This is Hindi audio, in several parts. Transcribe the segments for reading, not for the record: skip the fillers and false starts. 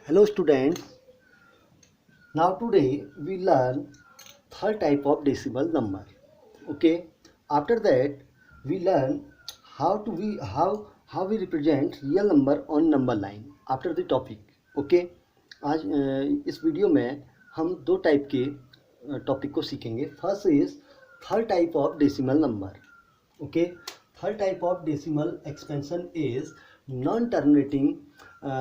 Hello students, now today we learn third type of decimal number. Okay, after that we learn how we represent real number on number line after the topic. Okay, आज इस वीडियो में हम दो टाइप के टॉपिक को सीखेंगे. First is third type of decimal number. Okay, third type of decimal expansion is non-terminating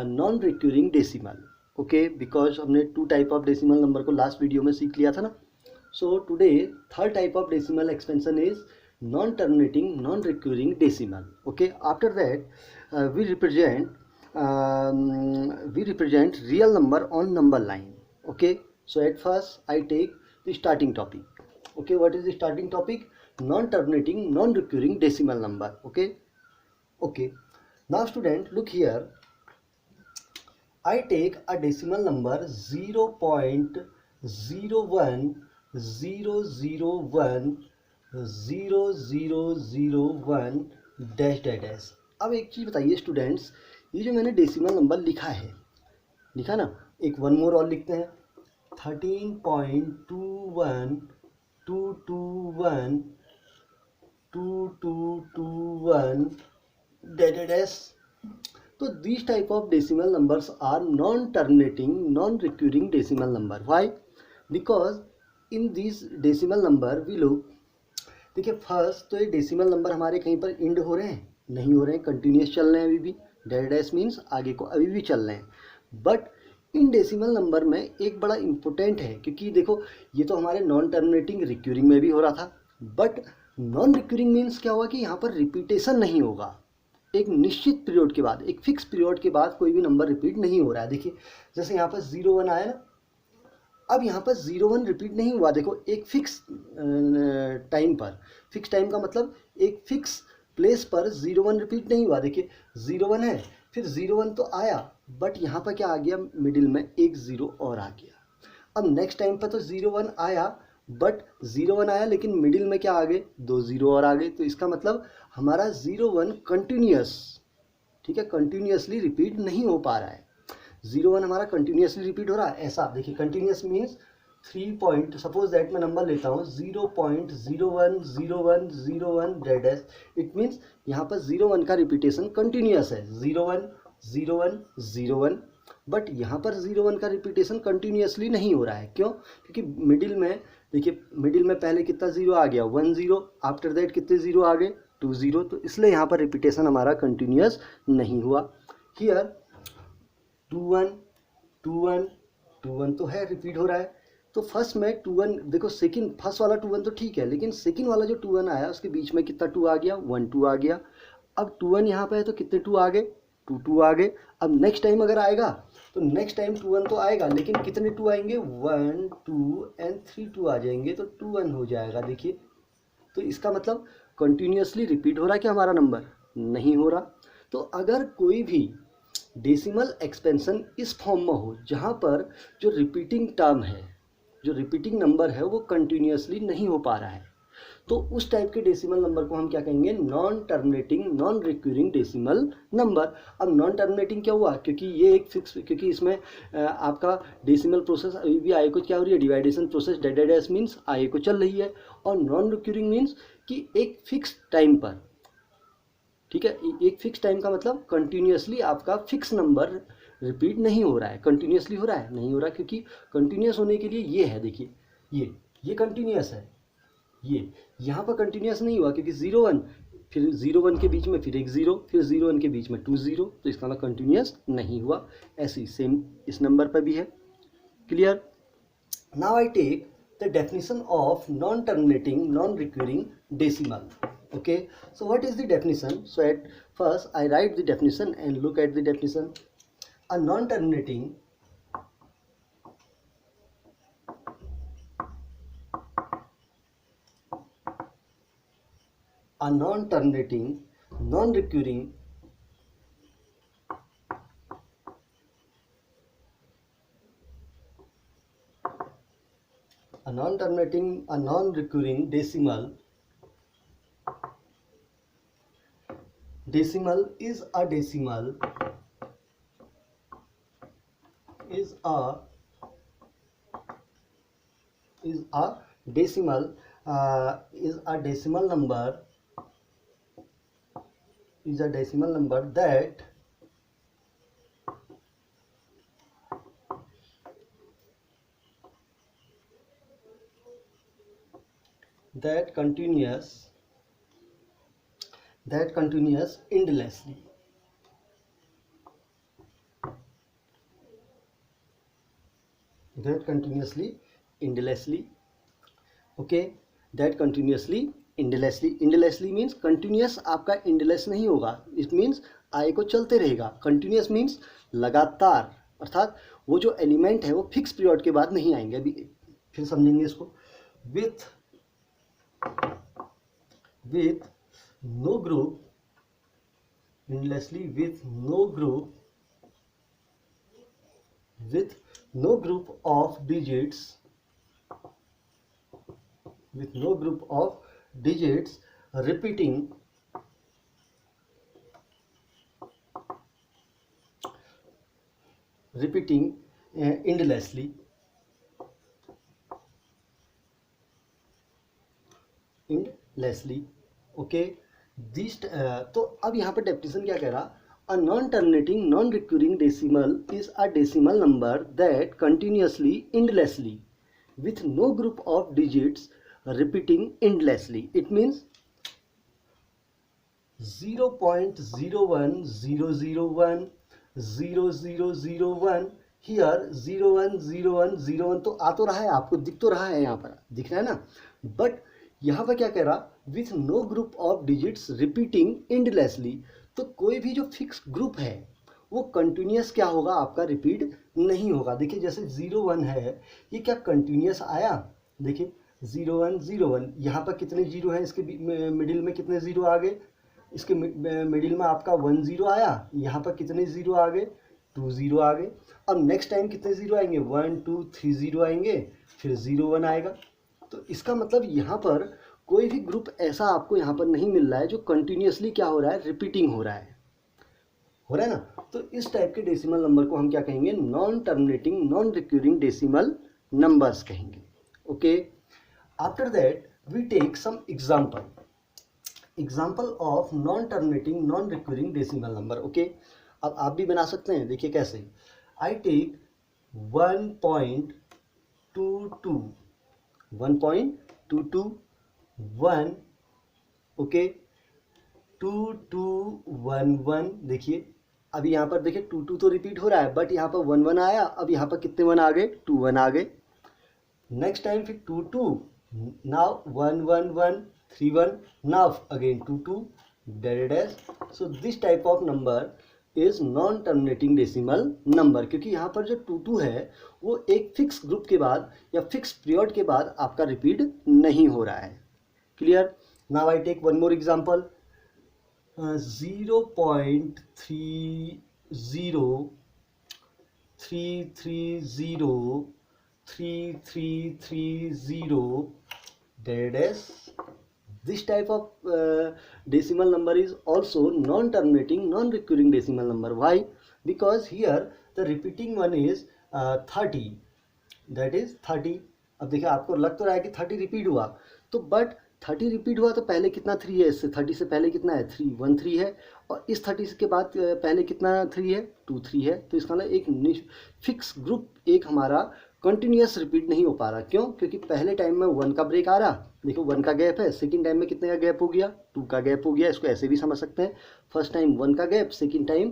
non-recurring decimal. Okay, because हमने two type of decimal number को लास्ट वीडियो में सीख लिया था ना. So today third type of decimal expansion is non-terminating non-recurring decimal. Okay, after that we represent real number on number line. Okay, so at first I take the starting topic. Okay, what is the starting topic? Non-terminating non-recurring decimal number. Okay, now student, look here. I take a decimal number 0.010010001 dash dash dash. अब एक चीज़ बताइए स्टूडेंट्स, ये जो मैंने डेसिमल नंबर लिखा ना, एक वन मोर और लिखते हैं. 13.21221 dash dash dash. So these type of decimal numbers are non-terminating, non-recurring decimal number. Why? Because in these decimal number we look, देखिए फर्स्ट तो ये डेसिमल नंबर हमारे कहीं पर इंड हो रहे हैं? नहीं हो रहे हैं, कंटिन्यूस चल रहे हैं अभी भी. डैश डैश मीन्स आगे को अभी भी चल रहे हैं. बट इन डेसिमल नंबर में एक बड़ा इंपॉर्टेंट है, क्योंकि देखो ये तो हमारे नॉन टर्मिनेटिंग रिक्यूरिंग में भी हो रहा था, बट नॉन रिक्यूरिंग मीन्स क्या हुआ कि यहाँ पर रिपीटेशन नहीं होगा. एक निश्चित पीरियड के बाद, एक फिक्स पीरियड के बाद कोई भी नंबर रिपीट नहीं हो रहा है. देखिए जैसे यहाँ पर 01 आया ना, अब यहाँ पर 01 रिपीट नहीं हुआ. देखो एक फिक्स टाइम पर, फिक्स टाइम का मतलब एक फिक्स प्लेस पर 01 रिपीट नहीं हुआ. देखिए 01 है, फिर 01 तो आया, बट यहाँ पर क्या आ गया, मिडिल में एक ज़ीरो और आ गया. अब नेक्स्ट टाइम पर तो 01 आया, बट 01 आया लेकिन मिडिल में क्या आ गए, दो ज़ीरो और आ गए. तो इसका मतलब हमारा 01 कंटिन्यूस, ठीक है, कंटिन्यूसली रिपीट नहीं हो पा रहा है. 01 हमारा कंटिन्यूसली रिपीट हो रहा है. ऐसा देखिए, continuous means 3 point, suppose that मैं नंबर लेता हूँ 0.010101 डैश. इट मीन्स यहाँ पर 01 का रिपीटेशन कंटिन्यूस है, 01 01 01. बट यहाँ पर 01 का रिपीटेशन कंटिन्यूसली नहीं हो रहा है. क्यों? क्योंकि मिडिल में देखिए, मिडिल में पहले कितना ज़ीरो आ गया, 10. आफ्टर दैट कितने ज़ीरो आ गए, 20. तो इसलिए यहाँ पर रिपीटेशन हमारा कंटिन्यूस नहीं हुआ. हियर 21 21 21 तो है, रिपीट हो रहा है. तो फर्स्ट में 21, देखो सेकंड, फर्स्ट वाला 21 तो ठीक है, लेकिन सेकंड वाला जो 21 आया उसके बीच में कितना 2 आ गया, 1 2 आ गया. अब 21 यहाँ पे है तो कितने 2 आ गए, 2 2 आ गए. अब नेक्स्ट टाइम अगर आएगा तो नेक्स्ट टाइम 21 तो आएगा, लेकिन कितने 2 आएंगे, 1 2 एंड 3 2 आ जाएंगे, तो 21 हो जाएगा. देखिए तो इसका मतलब कंटिन्यूसली रिपीट हो रहा है कि हमारा नंबर नहीं हो रहा. तो अगर कोई भी डेसिमल एक्सपेंशन इस फॉर्म में हो जहाँ पर जो रिपीटिंग टर्म है, जो रिपीटिंग नंबर है वो कंटिन्यूसली नहीं हो पा रहा है, तो उस टाइप के डेसिमल नंबर को हम क्या कहेंगे, non terminating non recurring decimal number. अब नॉन टर्मिनेटिंग क्या हुआ, क्योंकि ये एक फिक्स, क्योंकि इसमें आपका डेसिमल प्रोसेस अभी भी आई को क्या हो रही है, डिवाइडेशन process dash dash means I को चल रही है. और नॉन रिक्यूरिंग मीन्स कि एक फिक्स टाइम पर, ठीक है, एक फिक्स टाइम का मतलब कंटिन्यूसली आपका फिक्स नंबर रिपीट नहीं हो रहा है. कंटिन्यूसली हो रहा है, नहीं हो रहा, क्योंकि कंटिन्यूस होने के लिए ये है, देखिए ये कंटिन्यूस है. ये यहाँ पर कंटिन्यूस नहीं हुआ क्योंकि 01, फिर 01 के बीच में फिर एक ज़ीरो, फिर 01 के बीच में 20, तो इसका मतलब कंटिन्यूस नहीं हुआ. ऐसी सेम इस नंबर पर भी है. Clear? Now I take the definition of non terminating non recurring decimal. Okay, so what is the definition? So at first I write the definition and look at the definition. A non-terminating non-recurring non-recurring decimal is a decimal is a decimal number that continues endlessly. Okay, that continuously endlessly means continuous आपका endless नहीं होगा, it means आए को चलते रहेगा. continuous means लगातार, अर्थात वो जो एलिमेंट है वो फिक्स पीरियड के बाद नहीं आएंगे. अभी फिर समझेंगे इसको. with no group, endlessly with no group of digits, repeating endlessly. Okay. तो अब यहाँ पर डेफिनेशन क्या कह रहा? A non terminating non recurring decimal is a decimal number that continuously endlessly with no group of digits repeating endlessly. It means 0.010010001. here 010101 तो आ तो रहा है, आपको दिख तो रहा है, यहाँ पर दिख रहा है ना. बट यहाँ पर क्या कह रहा? With no group of digits repeating endlessly. तो कोई भी जो फिक्स ग्रुप है वो कंटिन्यूस क्या होगा? आपका रिपीट नहीं होगा. देखिए जैसे 01 है, ये क्या कंटिन्यूस आया? देखिए 0101, यहाँ पर कितने जीरो हैं? इसके मिडिल में कितने जीरो आ गए? इसके मिडिल में आपका 10 आया. यहाँ पर कितने जीरो आ गए? 20 आ गए. अब नेक्स्ट टाइम कितने जीरो आएंगे? 1 2 3 जीरो आएंगे, फिर 01 आएगा. तो इसका मतलब यहाँ पर कोई भी ग्रुप ऐसा आपको यहाँ पर नहीं मिल रहा है जो कंटिन्यूसली क्या हो रहा है? रिपीटिंग हो रहा है ना. तो इस टाइप के डेसिमल नंबर को हम क्या कहेंगे? Non terminating non recurring decimal numbers कहेंगे. Okay. After that we take some example of non terminating non recurring decimal number. Okay. अब आप भी बना सकते हैं. देखिए कैसे. I take 1.22 1. ओके. 2211. देखिए अभी यहाँ पर देखिए 22 तो रिपीट हो रहा है, बट यहाँ पर 11 आया. अब यहाँ पर कितने 1 आ गए? 21 आ गए. नेक्स्ट टाइम फिर 22, now 11131, now again 22 dash. So this type of number is non terminating decimal number, क्योंकि यहाँ पर जो 22 है वो एक फिक्स ग्रुप के बाद या फिक्स पीरियड के बाद आपका रिपीट नहीं हो रहा है. Clear. Now I take one more example. 0.3303330 dash. This type of decimal number is also non-terminating non-recurring decimal number. Why? Because here the repeating one is 30, that is 30. अब देखिए आपको लग तो रहा है कि 30 रिपीट हुआ, तो बट 30 रिपीट हुआ तो पहले कितना 3 है? इससे 30 से पहले कितना है? 3 1 3 है. और इस 30 के बाद पहले कितना 3 है? 2 3 है. तो इसका मतलब एक फिक्स ग्रुप एक हमारा कंटिन्यूस रिपीट नहीं हो पा रहा. क्यों? क्योंकि पहले टाइम में 1 का ब्रेक आ रहा. देखो 1 का गैप है. सेकंड टाइम में कितने का गैप हो गया? 2 का गैप हो गया. इसको ऐसे भी समझ सकते हैं. फर्स्ट टाइम 1 का गैप, सेकंड टाइम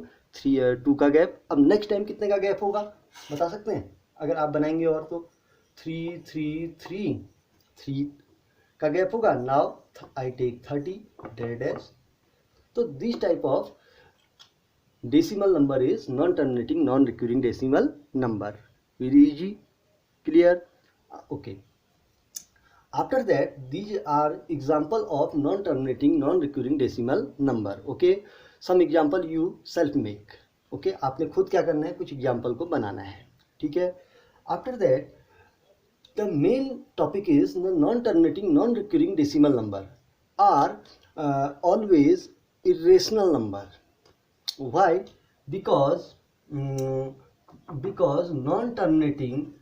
2 का गैप. अब नेक्स्ट टाइम कितने का गैप होगा? बता सकते हैं अगर आप बनाएंगे और तो 3 का गैप होगा. Now I take 30 dash. तो this type of decimal number is non terminating non recurring decimal number. Very easy. Clear. Okay. After that, these are example of non-terminating non-recurring decimal number. Okay. Some example you self make. Okay. आपने खुद क्या करना है? कुछ example को बनाना है. ठीक है. After that, the main topic is the non-terminating non-recurring decimal number are always irrational number. Why? Because because non-terminating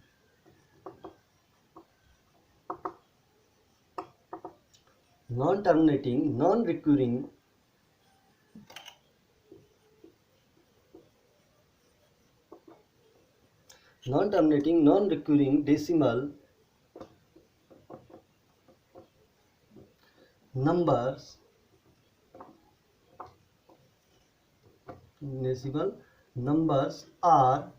non-recurring decimal numbers are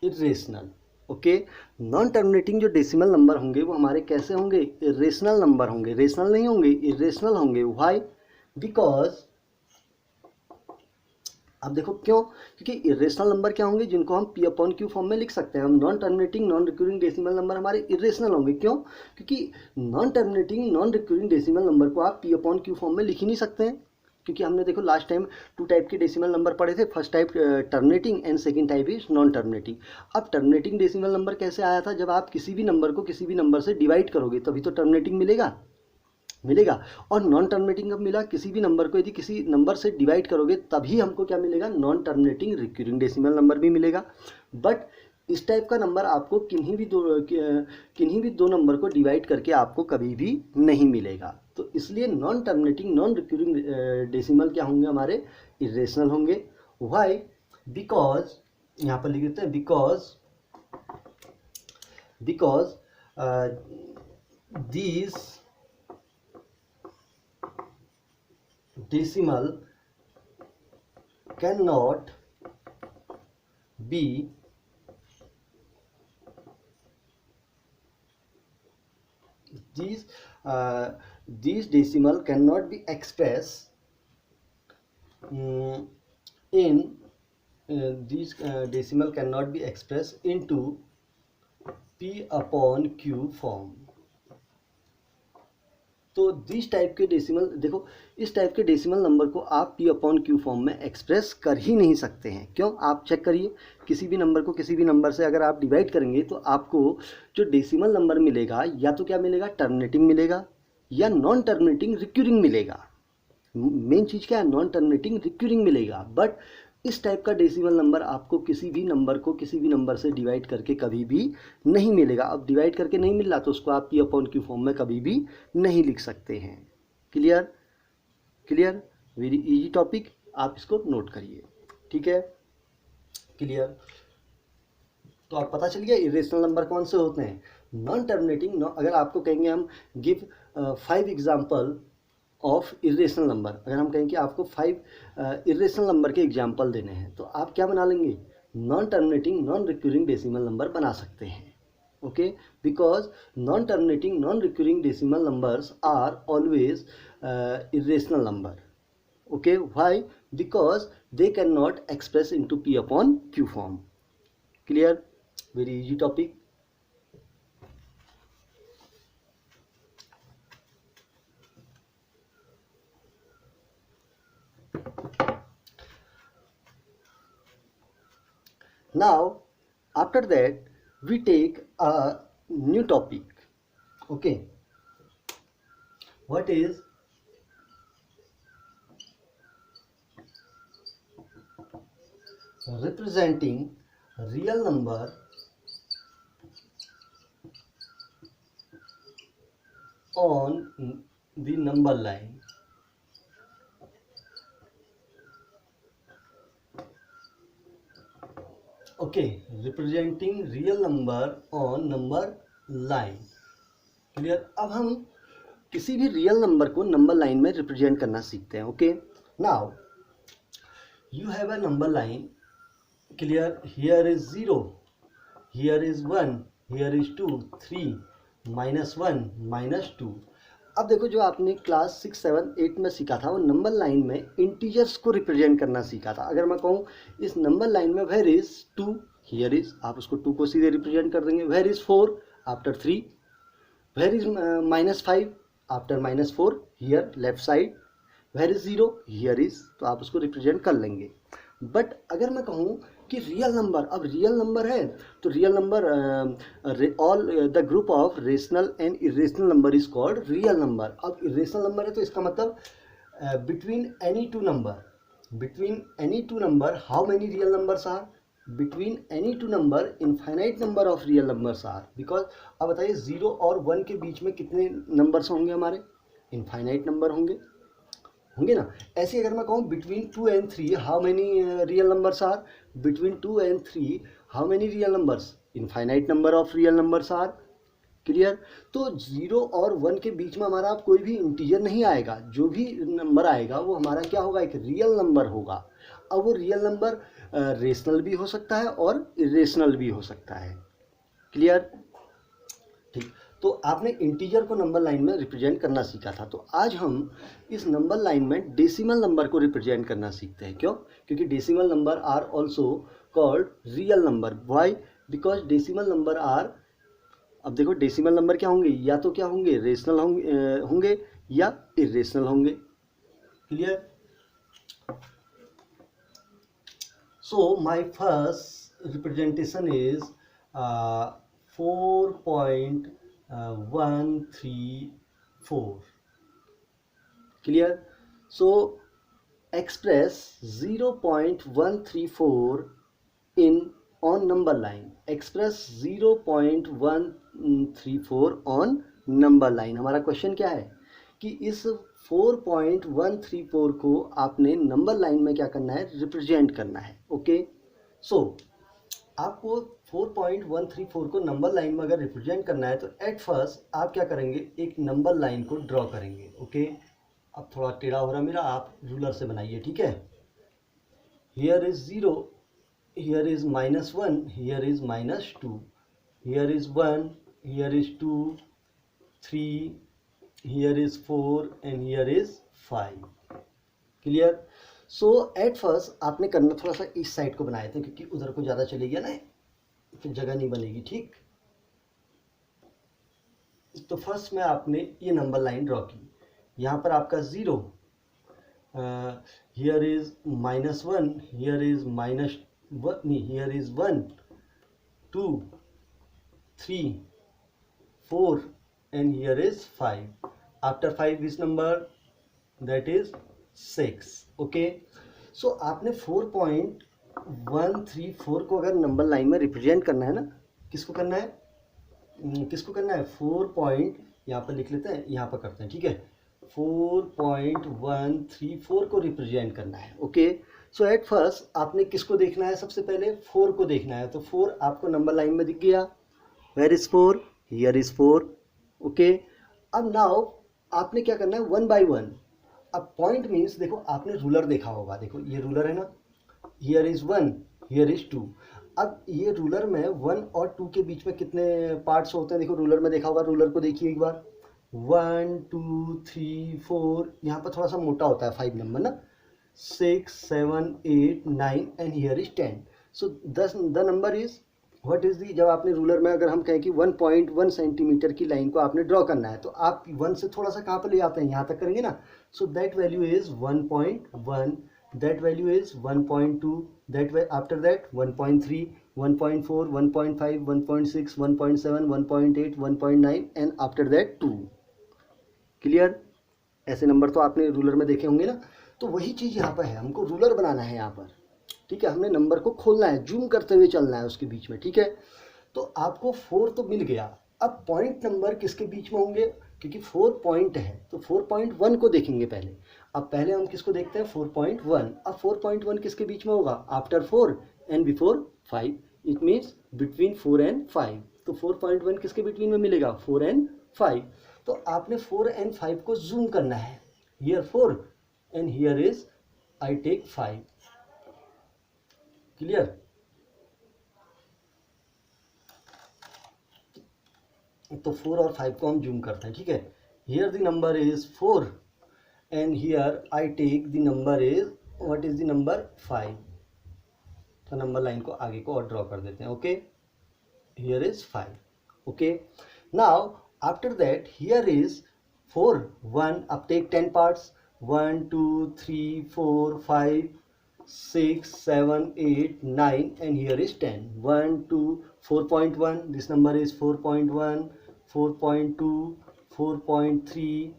irrational. Okay, non terminating जो डेसिमल नंबर होंगे वो हमारे कैसे होंगे? इरेशनल नंबर होंगे. रेशनल नहीं होंगे, इरेशनल होंगे. व्हाई? बिकॉज अब देखो क्यों, क्योंकि इरेशनल नंबर क्या होंगे? जिनको हम पी अपॉन क्यू फॉर्म में लिख सकते हैं. हम non terminating non recurring decimal number हमारे इरेशनल होंगे. क्यों? क्योंकि non terminating non recurring decimal number को आप पी अपॉन क्यू फॉर्म में लिख ही नहीं सकते हैं. क्योंकि हमने देखो लास्ट टाइम 2 टाइप के डेसिमल नंबर पढ़े थे. First type terminating and second type is non terminating. अब टर्मिनेटिंग डेसिमल नंबर कैसे आया था? जब आप किसी भी नंबर को किसी भी नंबर से डिवाइड करोगे तभी तो टर्मिनेटिंग मिलेगा. और नॉन टर्मिनेटिंग कब मिला? किसी भी नंबर को यदि किसी नंबर से डिवाइड करोगे तभी हमको क्या मिलेगा? Non terminating recurring decimal number भी मिलेगा. बट इस टाइप का नंबर आपको किन्हीं भी दो नंबर को डिवाइड करके आपको कभी भी नहीं मिलेगा. तो इसलिए non terminating non recurring decimal क्या होंगे? हमारे इरेशनल होंगे. व्हाई? बिकॉज यहाँ पर लिख देते हैं because these decimal cannot be these decimal cannot be expressed these decimal cannot be expressed into P upon Q form. तो दिस टाइप के डेसिमल, देखो इस टाइप के डेसिमल नंबर को आप पी अपॉन क्यू फॉर्म में एक्सप्रेस कर ही नहीं सकते हैं. क्यों? आप चेक करिए, किसी भी नंबर को किसी भी नंबर से अगर आप डिवाइड करेंगे तो आपको जो डेसिमल नंबर मिलेगा या तो क्या मिलेगा? टर्मिनेटिंग मिलेगा या नॉन टर्मिनेटिंग रिक्यूरिंग मिलेगा. मेन चीज़ क्या है? नॉन टर्मिनेटिंग रिक्यूरिंग मिलेगा. बट इस टाइप का डेसिमल नंबर आपको किसी भी नंबर से डिवाइड करके कभी भी नहीं मिलेगा. अब डिवाइड करके नहीं मिल रहा तो उसको आप पी अपॉन क्यू फॉर्म में कभी भी नहीं लिख सकते हैं. क्लियर? वेरी इजी टॉपिक, आप इसको नोट करिए. ठीक है, क्लियर? तो आप पता चल गया इरेशनल नंबर कौन से होते हैं. Non terminating. अगर आपको कहेंगे हम give 5 example of irrational number, अगर हम कहें कि आपको 5 इरेशनल नंबर के एग्जाम्पल देने हैं तो आप क्या बना लेंगे? Non terminating non recurring decimal number बना सकते हैं. Okay, because non terminating non recurring decimal numbers are always irrational number. Okay, why? Because they can not express into p upon q form. Clear? Very easy topic. Now, after that, we take a new topic. Okay, what is representing real number on the number line? Okay, representing real number on number line. Clear? अब हम किसी भी रियल नंबर को नंबर लाइन में रिप्रेजेंट करना सीखते हैं. Okay, now you have a number line. Clear? Here is 0, here is 1, here is 2, 3, -1, -2. अब देखो जो आपने क्लास 6, 7, 8 में सीखा था वो नंबर लाइन में इंटीजर्स को रिप्रेजेंट करना सीखा था. अगर मैं कहूँ इस नंबर लाइन में वेयर इज 2, हियर इज, आप उसको 2 को सीधे रिप्रेजेंट कर देंगे. Where is 4 after 3, where is -5 after -4, here left side. Where is 0, here is, तो आप उसको रिप्रेजेंट कर लेंगे. बट अगर मैं कहूँ कि रियल नंबर, अब रियल नंबर है तो real number all the group of rational and irrational number is called real number. अब इरेशनल नंबर है तो इसका मतलब between any two number, how many real numbers are? Between any two number infinite number of real numbers are, because अब बताइए 0 और 1 के बीच में कितने नंबर्स होंगे हमारे? इनफाइनाइट नंबर होंगे ना। ऐसे अगर मैं कहूँ between 2 and 3 how many real numbers are? Between 2 and 3 how many real numbers? Infinite number of real numbers are. Clear? तो 0 और 1 के बीच में हमारा कोई भी इंटीजर नहीं आएगा, जो भी नंबर आएगा वो हमारा क्या होगा? एक रियल नंबर होगा। अब वो रियल नंबर रेशनल भी हो सकता है और इरेशनल भी हो सकता है। क्लियर? ठीक, तो आपने इंटीजर को नंबर लाइन में रिप्रेजेंट करना सीखा था। तो आज हम इस नंबर लाइन में डेसिमल नंबर को रिप्रेजेंट करना सीखते हैं। क्यों? क्योंकि decimal number are also called real number. Why? Because decimal number are, अब देखो डेसिमल नंबर क्या होंगे? या तो क्या होंगे? रेशनल होंगे या इरेशनल होंगे। Clear? So my first representation is 4.134. Clear? So express 0.134 in on number line. Express 0.134 on number line. हमारा क्वेश्चन क्या है कि इस 4.134 को आपने नंबर लाइन में क्या करना है? रिप्रेजेंट करना है। ओके, सो आपको 4.134 को नंबर लाइन में अगर रिप्रेजेंट करना है तो एट फर्स्ट आप क्या करेंगे? एक नंबर लाइन को ड्रॉ करेंगे। ओके, अब थोड़ा टेढ़ा हो रहा मेरा, आप रूलर से बनाइए। ठीक है? Here is 0, here is -1, here is -2, here is 1, here is 2, 3, here is 4 and here is 5। Clear? So at first आपने करना थोड़ा सा इस साइड को बनाए थे, क्योंकि उधर को ज़्यादा चले गया ना, फिर जगह नहीं बनेगी। ठीक, तो फर्स्ट में आपने ये नंबर लाइन ड्रॉ की। यहाँ पर आपका 0, here is -1, here is here is 1, 2, 3, 4 and here is 5. After 5 is number, that is 6. Okay, so आपने 4.134 को अगर नंबर लाइन में रिप्रेजेंट करना है ना, किसको करना है? 4 पॉइंट, यहाँ पर लिख लेते हैं, यहाँ पर करते हैं। ठीक है, 4.134 को रिप्रेजेंट करना है। ओके, सो एट फर्स्ट आपने किसको देखना है? सबसे पहले 4 को देखना है। तो 4 आपको नंबर लाइन में दिख गया। Where is 4? Here is 4। Okay, अब नाउ आपने क्या करना है? 1 by 1। अब पॉइंट मीन्स, देखो आपने रूलर देखा होगा, देखो ये रूलर है ना, हियर इज 1, हियर इज 2। अब ये रूलर में 1 और 2 के बीच में कितने पार्ट्स होते हैं? देखो रूलर में देखा होगा, रूलर को देखिए एक बार। 1 2 3 4, यहाँ पर थोड़ा सा मोटा होता है 5 नंबर ना, 6 7 8 9 and here is 10। So the number is what is the, जब आपने रूलर में अगर हम कहें कि 1.1 सेंटीमीटर की लाइन को आपने ड्रॉ करना है, तो आप 1 से थोड़ा सा कहाँ पर ले आते हैं? यहाँ तक करेंगे ना। So that value is 1.1, that value is 1.2, that after that 1.3, 1.4, 1.5, 1.6, 1.7, 1.8, 1.9 and after that 2। Clear? ऐसे नंबर तो आपने रूलर में देखे होंगे ना। तो वही चीज़ यहाँ पर है, हमको रूलर बनाना है यहाँ पर। ठीक है, हमने नंबर को खोलना है, जूम करते हुए चलना है उसके बीच में। ठीक है, तो आपको 4 तो मिल गया। अब पॉइंट नंबर किसके बीच में होंगे? क्योंकि 4 पॉइंट है तो 4.1 को देखेंगे पहले। अब पहले हम किसको देखते हैं? 4.1। अब 4.1 किसके बीच में होगा? After 4 and before 5, it means between 4 and 5। तो 4.1 किसके बिटवीन में मिलेगा? 4 and 5। तो आपने 4 and 5 को जूम करना है। Here 4 and here is I take 5। Clear? तो 4 और 5 को हम जूम करते हैं। ठीक है, here the number is 4 and here I take the number is, what is the number? 5। तो नंबर लाइन को आगे को और ड्रॉ कर देते हैं। Okay, here is 5। Okay, now after that here is 4 1, अब take 10 parts, 1 2 3 4 5 6 7 8 9 and here is 10। 1 2 4.1, this number is 4.1, 4.2, 4.3,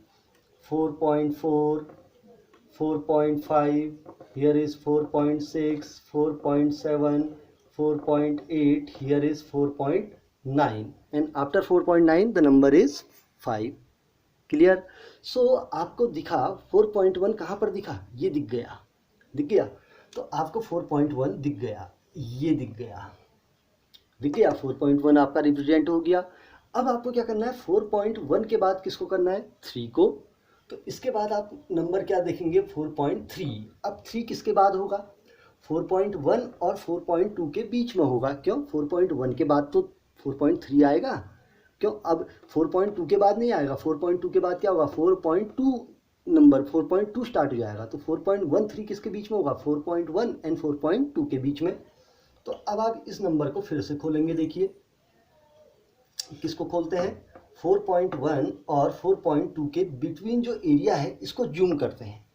4.4, 4.5, here is 4.6, 4.7, 4.8, here is 4.9, and after 4.9 the number is 5. Clear? सो आपको दिखा 4.1 कहाँ पर दिखा, ये दिख गया, दिख गया, तो आपको 4.1 दिख गया, ये दिख गया, दिख गया, 4.1 आपका रिप्रेजेंट हो गया। अब आपको क्या करना है, 4.1 के बाद किसको करना है, 3 को, तो इसके बाद आप नंबर क्या देखेंगे, 4.3। अब 3 किसके बाद होगा, 4.1 और 4.2 के बीच में होगा, क्यों, 4.1 के बाद तो 4.3 आएगा, क्यों, अब 4.2 के बाद नहीं आएगा, 4.2 के बाद क्या होगा, 4.2 नंबर 4.2 स्टार्ट हो जाएगा, तो 4.13 किसके बीच में होगा, 4.1 एंड 4.2 के बीच में। तो अब आप इस नंबर को फिर से खोलेंगे, देखिए किसको खोलते हैं, 4.1 और 4.2 के बिटवीन जो एरिया है इसको जूम करते हैं।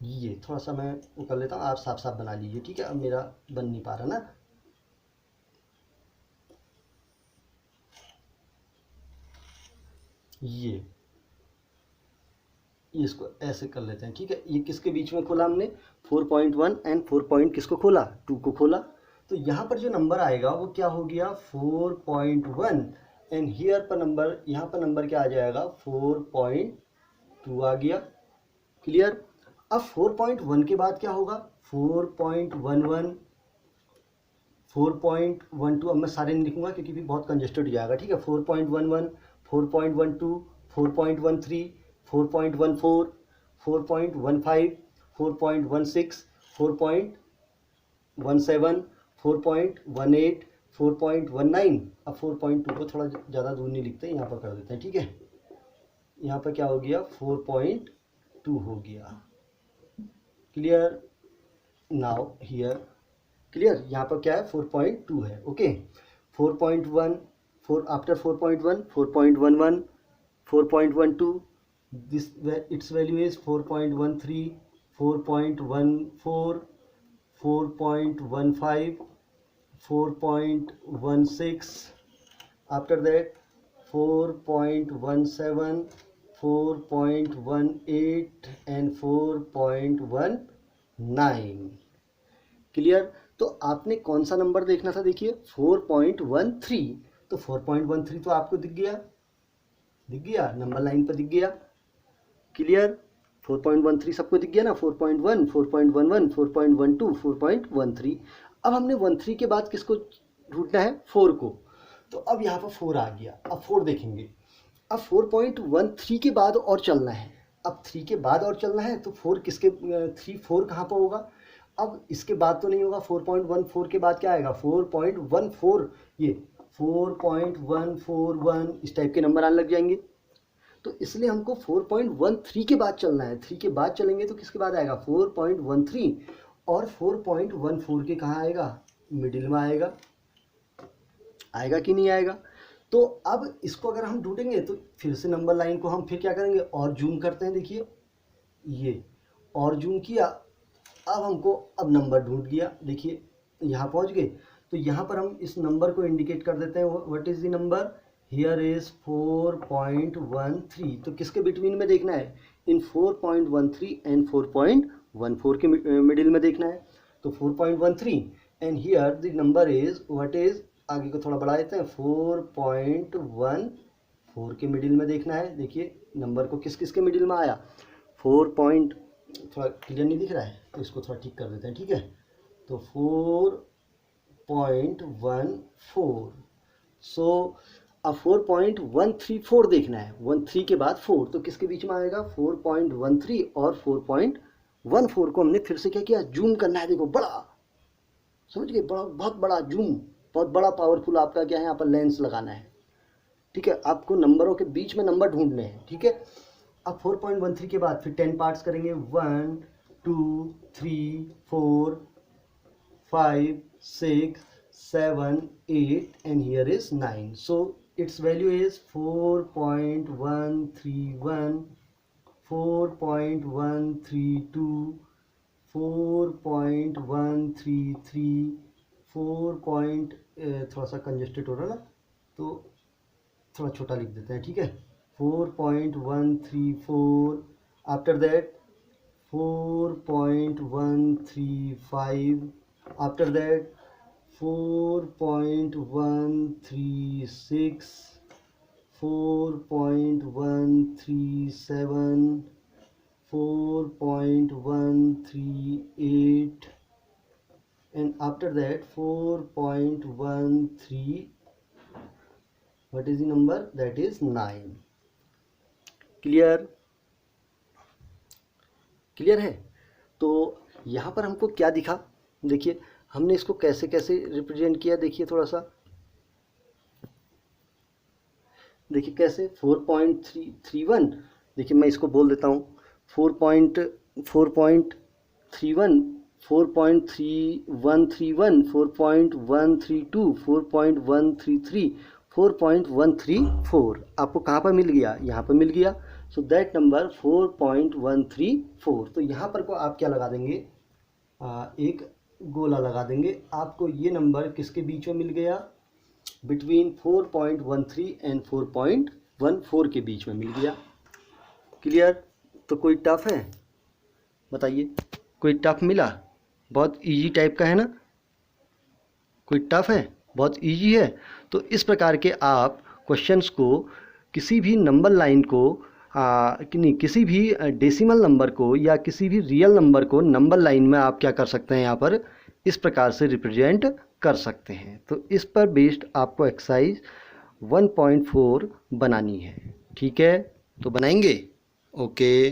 ये थोड़ा सा मैं वो कर लेता हूँ, आप साफ साफ बना लीजिए, ठीक है, अब मेरा बन नहीं पा रहा ना, ये इसको ऐसे कर लेते हैं, ठीक है। ये किसके बीच में खोला हमने, 4.1 एंड 4 किसको खोला, 2 को खोला, तो यहाँ पर जो नंबर आएगा वो क्या हो गया, 4.1, एंड हियर पर नंबर, यहाँ पर नंबर क्या आ जाएगा, 4.2 आ गया। क्लियर? अब 4.1 के बाद क्या होगा, 4.11, 4.12, अब मैं सारे नहीं लिखूंगा क्योंकि भी बहुत कंजेस्टेड हो जाएगा, ठीक है। 4.11, 4.12, 4.13, 4.14, 4.15, 4.16, 4.17, 4.18, 4.19। अब 4.2 को थोड़ा ज़्यादा दूर नहीं लिखते, यहाँ पर कर देते हैं, ठीक है। यहाँ पर क्या हो गया, 4.2 हो गया। क्लियर? नाउ हियर, क्लियर, यहाँ पर क्या है, 4.2 है, okay. 4.1, 4 after 4.1, 4.11, 4.12, this its value is 4.13, 4.14, 4.15, 4.16, after that 4.17, 4.18 and 4.19। Clear? तो आपने कौन सा नंबर देखना था, देखिए 4.13, तो 4.13 तो आपको दिख गया, दिख गया, नंबर लाइन पर दिख गया। क्लियर? 4.13 सबको दिख गया ना, 4.1, 4.11, 4.12, 4.13। अब हमने 13 के बाद किसको ढूंढना है, 4 को, तो अब यहाँ पर 4 आ गया, अब 4 देखेंगे। अब 4.13 के बाद और चलना है, अब 3 के बाद और चलना है, तो 4 किसके, 4 कहाँ पर होगा, अब इसके बाद तो नहीं होगा, 4.14 के बाद क्या आएगा, 4.14, ये 4.141 इस टाइप के नंबर आने लग जाएंगे। तो इसलिए हमको 4.13 के बाद चलना है, 3 के बाद चलेंगे तो किसके बाद आएगा, 4.13, और 4.14 के कहाँ आएगा, मिडिल में आएगा, आएगा कि नहीं आएगा। तो अब इसको अगर हम ढूंढेंगे तो फिर से नंबर लाइन को हम फिर क्या करेंगे, और जूम करते हैं, देखिए ये और जूम किया, अब हमको अब नंबर ढूंढ गया, देखिए यहाँ पहुँच गए। तो यहाँ पर हम इस नंबर को इंडिकेट कर देते हैं, what is the number, here is 4.13। तो किसके बिटवीन में देखना है, इन 4.13 एंड 4.14 के मिडिल में देखना है। तो 4.13 and here the number is what is, आगे को थोड़ा बढ़ा देते हैं, 4.14 के मिडिल में देखना है। देखिए नंबर को किस किस के मिडिल में आया, 4. थोड़ा क्लियर नहीं दिख रहा है तो इसको थोड़ा ठीक कर देते हैं, ठीक है। तो 4.14, सो अब 4.134 देखना है, 13 के बाद 4, तो किसके बीच में आएगा, 4.13 और 4.14 को हमने फिर से क्या किया, जूम करना है। देखो बड़ा, समझ गए, बड़ा, बहुत बड़ा जूम, बहुत बड़ा पावरफुल आपका क्या है, यहाँ पर लेंस लगाना है, ठीक है। आपको नंबरों के बीच में नंबर ढूंढने हैं, ठीक है। अब 4.13 के बाद फिर 10 पार्ट्स करेंगे, 1 2 3 4 5 6 7 8 and here is 9, so its value is 4.131, 4.132, 4.133, 4. थोड़ा सा कंजेस्टेड हो रहा ना, तो थोड़ा छोटा लिख देते हैं, ठीक है। 4.134, after that 4.135, after that 4.136, 4.137, 4.138, and after that 4.13, what is the number, that is 9. Clear है. तो यहाँ पर हमको क्या दिखा, देखिए हमने इसको कैसे कैसे रिप्रेजेंट किया, देखिए थोड़ा सा देखिए कैसे 4.31, देखिए मैं इसको बोल देता हूँ 4.31, 4.3131, 4.132, 4.133, 4.134. आपको कहाँ पर मिल गया, यहाँ पर मिल गया. So that number 4.134. तो यहाँ पर को आप क्या लगा देंगे, एक गोला लगा देंगे. आपको ये नंबर किसके बीच में मिल गया, बिटवीन 4.13 एंड 4.14 के बीच में मिल गया. क्लियर. तो कोई टफ है, बताइए, कोई टफ मिला, बहुत इजी टाइप का है ना, कोई टफ है, बहुत इजी है. तो इस प्रकार के आप क्वेश्चंस को किसी भी नंबर लाइन को किसी भी डेसिमल नंबर को या किसी भी रियल नंबर को नंबर लाइन में आप क्या कर सकते हैं, यहाँ पर इस प्रकार से रिप्रेजेंट कर सकते हैं. तो इस पर बेस्ड आपको एक्सरसाइज 1.4 बनानी है. ठीक है, तो बनाएंगे. ओके.